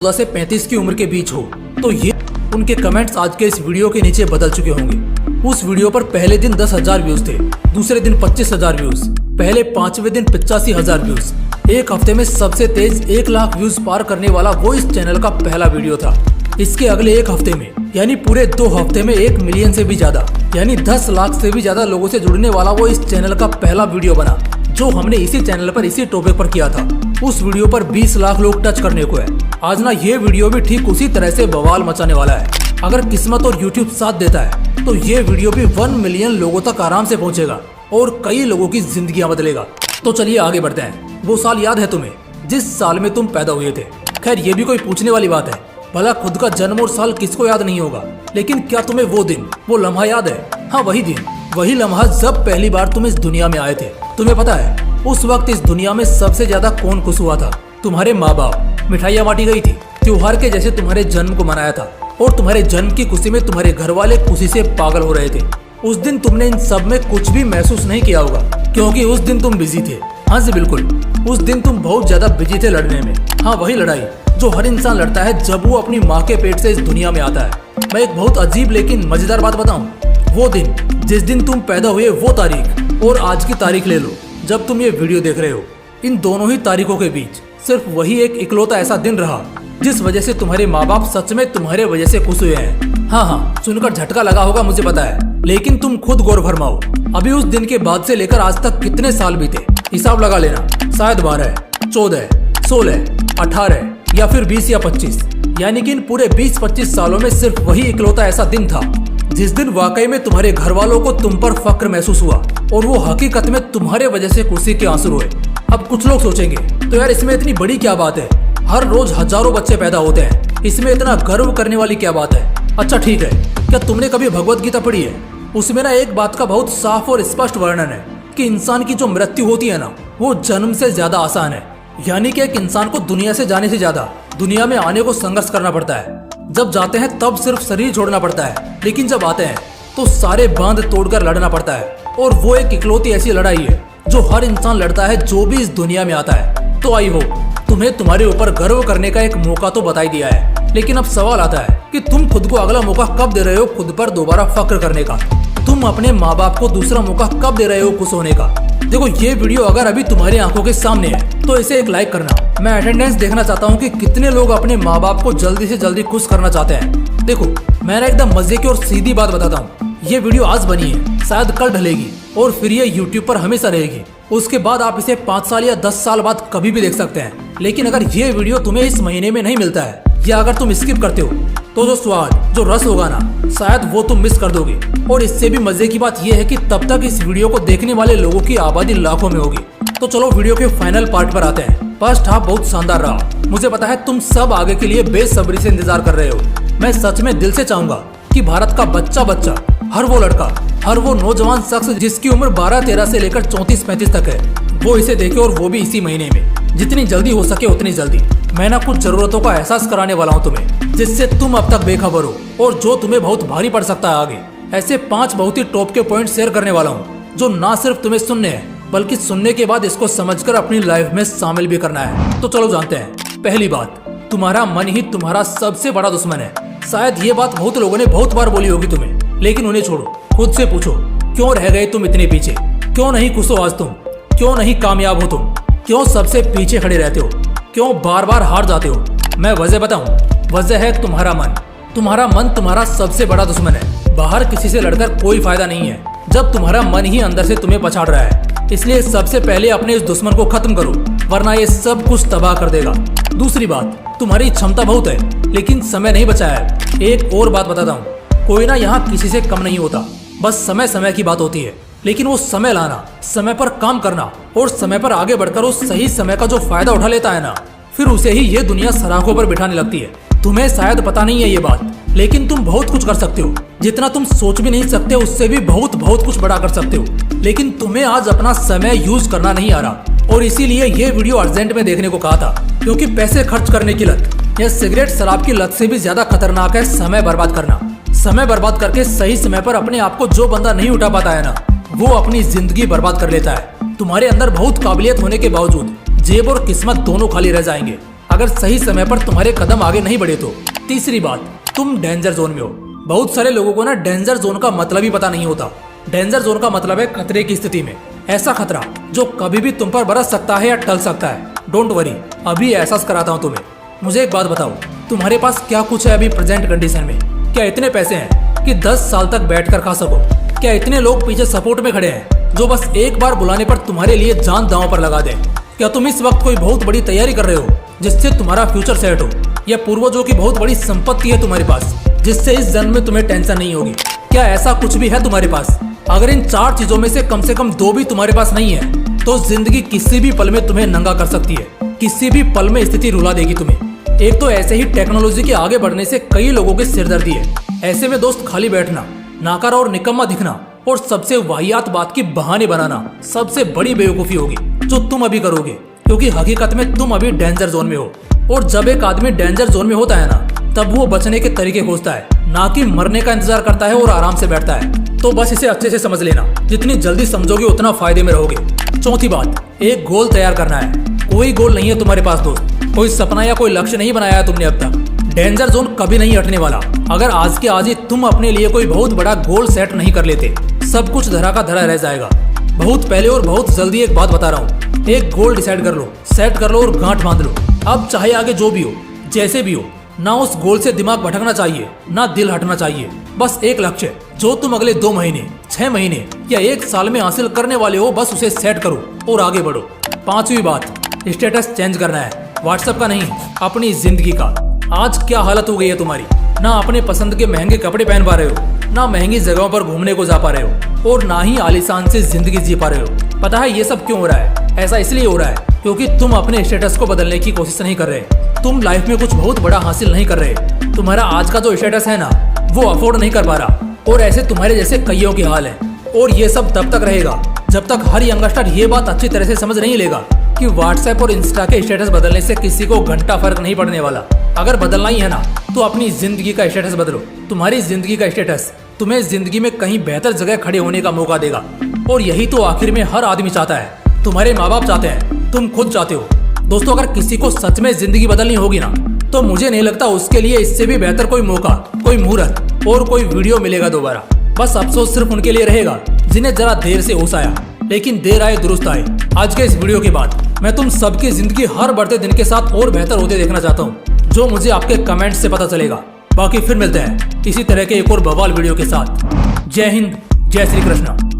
14 से 35 की उम्र के बीच हो तो ये उनके कमेंट्स आज के इस वीडियो के नीचे बदल चुके होंगे। उस वीडियो पर पहले दिन 10,000 व्यूज थे, दूसरे दिन 25,000 व्यूज, पहले 5वें दिन 85,000 व्यूज। एक हफ्ते में सबसे तेज 1 लाख व्यूज पार करने वाला वो इस चैनल का पहला वीडियो था। इसके अगले एक हफ्ते में यानी पूरे 2 हफ्ते में 1 मिलियन से भी ज्यादा यानी 10 लाख से भी ज्यादा लोगों से जुड़ने वाला वो इस चैनल का पहला वीडियो बना, जो हमने इसी चैनल पर इसी टॉपिक पर किया था। उस वीडियो पर 20 लाख लोग टच करने को है। आज ना ये वीडियो भी ठीक उसी तरह से बवाल मचाने वाला है। अगर किस्मत और यूट्यूब साथ देता है तो ये वीडियो भी 1 मिलियन लोगों तक आराम से पहुंचेगा और कई लोगों की जिंदगियां बदलेगा। तो चलिए आगे बढ़ते हैं। वो साल याद है तुम्हें जिस साल में तुम पैदा हुए थे? खैर ये भी कोई पूछने वाली बात है, भला खुद का जन्म और साल किसको याद नहीं होगा, लेकिन क्या तुम्हें वो दिन वो लम्हा याद है? हाँ वही दिन, वही लम्हा जब पहली बार तुम इस दुनिया में आए थे। तुम्हें पता है उस वक्त इस दुनिया में सबसे ज्यादा कौन खुश हुआ था? तुम्हारे माँ बाप। मिठाइयाँ बांटी गई थी, त्योहार के जैसे तुम्हारे जन्म को मनाया था और तुम्हारे जन्म की खुशी में तुम्हारे घर वाले खुशी से पागल हो रहे थे। उस दिन तुमने इन सब में कुछ भी महसूस नहीं किया होगा क्योंकि उस दिन तुम बिजी थे। हाँ जी बिल्कुल, उस दिन तुम बहुत ज्यादा बिजी थे लड़ने में। हाँ वही लड़ाई जो हर इंसान लड़ता है जब वो अपनी माँ के पेट से इस दुनिया में आता है। मैं एक बहुत अजीब लेकिन मजेदार बात बताऊं, वो दिन जिस दिन तुम पैदा हुए वो तारीख और आज की तारीख ले लो जब तुम ये वीडियो देख रहे हो, इन दोनों ही तारीखों के बीच सिर्फ वही एक इकलौता ऐसा दिन रहा जिस वजह से तुम्हारे माँ बाप सच में तुम्हारे वजह से खुश हुए हैं। हाँ, सुनकर झटका लगा होगा मुझे पता है, लेकिन तुम खुद गौर फरमाओ अभी उस दिन के बाद से लेकर आज तक कितने साल बीते। हिसाब लगा लेना, शायद 12, 14, 16, 18 या फिर 20 या 25, यानी कि इन पूरे 20-25 सालों में सिर्फ वही इकलौता ऐसा दिन था जिस दिन वाकई में तुम्हारे घर वालों को तुम पर फक्र महसूस हुआ और वो हकीकत में तुम्हारे वजह से खुशी के आंसू रोए। अब कुछ लोग सोचेंगे तो यार इसमें इतनी बड़ी क्या बात है, हर रोज हजारों बच्चे पैदा होते हैं, इसमें इतना गर्व करने वाली क्या बात है? अच्छा ठीक है, क्या तुमने कभी भगवत गीता पढ़ी है? उसमें ना एक बात का बहुत साफ और स्पष्ट वर्णन है कि इंसान की जो मृत्यु होती है ना वो जन्म से ज्यादा आसान है। यानी कि एक इंसान को दुनिया से जाने से ज्यादा दुनिया में आने को संघर्ष करना पड़ता है। जब जाते हैं तब सिर्फ शरीर छोड़ना पड़ता है, लेकिन जब आते हैं तो सारे बांध तोड़कर लड़ना पड़ता है। और वो एक इकलौती ऐसी लड़ाई है जो हर इंसान लड़ता है जो भी इस दुनिया में आता है। तो आई हो तुम्हें तुम्हारे ऊपर गर्व करने का एक मौका तो बता ही दिया है, लेकिन अब सवाल आता है कि तुम खुद को अगला मौका कब दे रहे हो खुद पर दोबारा फक्र करने का? तुम अपने माँ बाप को दूसरा मौका कब दे रहे हो खुश होने का? देखो ये वीडियो अगर अभी तुम्हारी आंखों के सामने है तो इसे एक लाइक करना। मैं अटेंडेंस देखना चाहता हूँ कि कितने लोग अपने माँ बाप को जल्दी से जल्दी खुश करना चाहते हैं। देखो मैं एकदम मजे की और सीधी बात बताता हूँ, ये वीडियो आज बनी है, शायद कल ढलेगी और फिर ये यूट्यूब पर हमेशा रहेगी। उसके बाद आप इसे 5 साल या 10 साल बाद कभी भी देख सकते हैं। लेकिन अगर ये वीडियो तुम्हें इस महीने में नहीं मिलता है या अगर तुम स्किप करते हो तो जो स्वाद जो रस होगा ना शायद वो तुम मिस कर दोगे। और इससे भी मजे की बात यह है कि तब तक इस वीडियो को देखने वाले लोगों की आबादी लाखों में होगी। तो चलो वीडियो के फाइनल पार्ट पर आते हैं। फर्स्ट हाफ बहुत शानदार रहा, मुझे पता है तुम सब आगे के लिए बेसब्री से इंतजार कर रहे हो। मैं सच में दिल से चाहूंगा कि भारत का बच्चा हर वो लड़का हर वो नौजवान शख्स जिसकी उम्र 12-13 से लेकर 34-35 तक है वो इसे देखे, और वो भी इसी महीने में। जितनी जल्दी हो सके उतनी जल्दी। मैं ना कुछ जरूरतों का एहसास कराने वाला हूँ तुम्हें जिससे तुम अब तक बेखबर हो और जो तुम्हें बहुत भारी पड़ सकता है आगे। ऐसे 5 बहुत ही टॉप के पॉइंट शेयर करने वाला हूँ जो ना सिर्फ तुम्हें सुनने हैं बल्कि सुनने के बाद इसको समझकर अपनी लाइफ में शामिल भी करना है। तो चलो जानते हैं। पहली बात, तुम्हारा मन ही तुम्हारा सबसे बड़ा दुश्मन है। शायद ये बात बहुत लोगों ने बहुत बार बोली होगी तुम्हें, लेकिन उन्हें छोड़ो, खुद से पूछो क्यों रह गए तुम इतने पीछे? क्यों नहीं खुश हो आज तुम? क्यों नहीं कामयाब हो तुम? क्यों सबसे पीछे खड़े रहते हो? क्यों बार बार हार जाते हो? मैं वजह बताऊं, वजह है तुम्हारा मन। तुम्हारा मन तुम्हारा सबसे बड़ा दुश्मन है। बाहर किसी से लड़कर कोई फायदा नहीं है जब तुम्हारा मन ही अंदर से तुम्हें पछाड़ रहा है। इसलिए सबसे पहले अपने इस दुश्मन को खत्म करो, वरना ये सब कुछ तबाह कर देगा। दूसरी बात, तुम्हारी क्षमता बहुत है लेकिन समय नहीं बचा है। एक और बात बताता हूँ, कोई ना यहाँ किसी से कम नहीं होता, बस समय समय की बात होती है। लेकिन वो समय लाना, समय पर काम करना और समय पर आगे बढ़कर उस सही समय का जो फायदा उठा लेता है ना, फिर उसे ही ये दुनिया सराखों पर बिठाने लगती है। तुम्हें शायद पता नहीं है ये बात, लेकिन तुम बहुत कुछ कर सकते हो। जितना तुम सोच भी नहीं सकते उससे भी बहुत कुछ बड़ा कर सकते हो। लेकिन तुम्हें आज अपना समय यूज करना नहीं आ रहा, और इसीलिए ये वीडियो अर्जेंट में देखने को कहा था, क्योंकि पैसे खर्च करने की लत या सिगरेट शराब की लत से भी ज्यादा खतरनाक है समय बर्बाद करना। समय बर्बाद करके सही समय पर अपने आप को जो बंदा नहीं उठा पाता है ना, वो अपनी जिंदगी बर्बाद कर लेता है। तुम्हारे अंदर बहुत काबिलियत होने के बावजूद जेब और किस्मत दोनों खाली रह जाएंगे अगर सही समय पर तुम्हारे कदम आगे नहीं बढ़े तो। तीसरी बात, तुम डेंजर जोन में हो। बहुत सारे लोगों को ना डेंजर जोन का मतलब ही पता नहीं होता। डेंजर जोन का मतलब है खतरे की स्थिति में, ऐसा खतरा जो कभी भी तुम पर बरस सकता है या टल सकता है। डोंट वरी, अभी एहसास कराता हूँ तुम्हें। मुझे एक बात बताओ, तुम्हारे पास क्या कुछ है अभी प्रेजेंट कंडीशन में? क्या इतने पैसे हैं कि 10 साल तक बैठकर खा सको? क्या इतने लोग पीछे सपोर्ट में खड़े हैं जो बस एक बार बुलाने पर तुम्हारे लिए जान दांव पर लगा दें? क्या तुम इस वक्त कोई बहुत बड़ी तैयारी कर रहे हो जिससे तुम्हारा फ्यूचर सेट हो? या पूर्वजों की बहुत बड़ी संपत्ति है तुम्हारे पास जिससे इस जन्म में तुम्हें टेंशन नहीं होगी? क्या ऐसा कुछ भी है तुम्हारे पास? अगर इन 4 चीजों में से कम 2 भी तुम्हारे पास नहीं है तो जिंदगी किसी भी पल में तुम्हें नंगा कर सकती है। किसी भी पल में स्थिति रुला देगी तुम्हें। एक तो ऐसे ही टेक्नोलॉजी के आगे बढ़ने से कई लोगों की सिरदर्दी है। ऐसे में दोस्त खाली बैठना, नाकारा और निकम्मा दिखना और सबसे वाहियात बात की बहाने बनाना सबसे बड़ी बेवकूफी होगी जो तुम अभी करोगे, क्योंकि हकीकत में तुम अभी डेंजर जोन में हो। और जब एक आदमी डेंजर जोन में होता है ना, तब वो बचने के तरीके खोजता है, ना कि मरने का इंतजार करता है और आराम से बैठता है। तो बस इसे अच्छे से समझ लेना, जितनी जल्दी समझोगे उतना फायदे में रहोगे। चौथी बात, एक गोल तैयार करना है। कोई गोल नहीं है तुम्हारे पास दोस्त, कोई सपना या कोई लक्ष्य नहीं बनाया है तुमने अब तक। डेंजर जोन कभी नहीं हटने वाला अगर आज के आज ही तुम अपने लिए कोई बहुत बड़ा गोल सेट नहीं कर लेते। सब कुछ धरा का धरा रह जाएगा। बहुत पहले और बहुत जल्दी एक बात बता रहा हूँ, एक गोल डिसाइड कर लो, सेट कर लो और गांठ बांध लो। अब चाहे आगे जो भी हो, जैसे भी हो, ना उस गोल से दिमाग भटकना चाहिए, ना दिल हटना चाहिए। बस एक लक्ष्य जो तुम अगले 2 महीने, 6 महीने या 1 साल में हासिल करने वाले हो, बस उसे सेट करो और आगे बढ़ो। 5वीं बात, स्टेटस चेंज करना है। व्हाट्सएप का नहीं, अपनी जिंदगी का। आज क्या हालत हो गई है तुम्हारी? ना अपने पसंद के महंगे कपड़े पहन पा रहे हो, ना महंगी जगहों पर घूमने को जा पा रहे हो, और ना ही आलीशान से जिंदगी जी पा रहे हो। पता है ये सब क्यों हो रहा है? ऐसा इसलिए हो रहा है क्योंकि तुम अपने स्टेटस को बदलने की कोशिश नहीं कर रहे। तुम लाइफ में कुछ बहुत बड़ा हासिल नहीं कर रहे। तुम्हारा आज का जो स्टेटस है ना, वो अफोर्ड नहीं कर पा रहा। और ऐसे तुम्हारे जैसे कईयों की हाल है। और ये सब तब तक रहेगा जब तक हर यंगस्टर ये बात अच्छी तरह से समझ नहीं लेगा कि व्हाट्सएप और इंस्टा के स्टेटस बदलने से किसी को घंटा फर्क नहीं पड़ने वाला। अगर बदलना ही है ना, तो अपनी जिंदगी का स्टेटस बदलो। तुम्हारी जिंदगी का स्टेटस तुम्हें जिंदगी में कहीं बेहतर जगह खड़े होने का मौका देगा। और यही तो आखिर में हर आदमी चाहता है। तुम्हारे माँ बाप चाहते हैं, तुम खुद चाहते हो। दोस्तों, अगर किसी को सच में जिंदगी बदलनी होगी ना, तो मुझे नहीं लगता उसके लिए इससे भी बेहतर कोई मौका, कोई मुहूर्त और कोई वीडियो मिलेगा दोबारा। बस अफसोस सिर्फ उनके लिए रहेगा जिन्हें जरा देर से होश आया, लेकिन देर आए दुरुस्त आए। आज के इस वीडियो के बाद मैं तुम सबकी जिंदगी हर बढ़ते दिन के साथ और बेहतर होते देखना चाहता हूँ, जो मुझे आपके कमेंट से पता चलेगा। बाकी फिर मिलते हैं इसी तरह के एक और बवाल वीडियो के साथ। जय हिंद, जय श्री कृष्ण।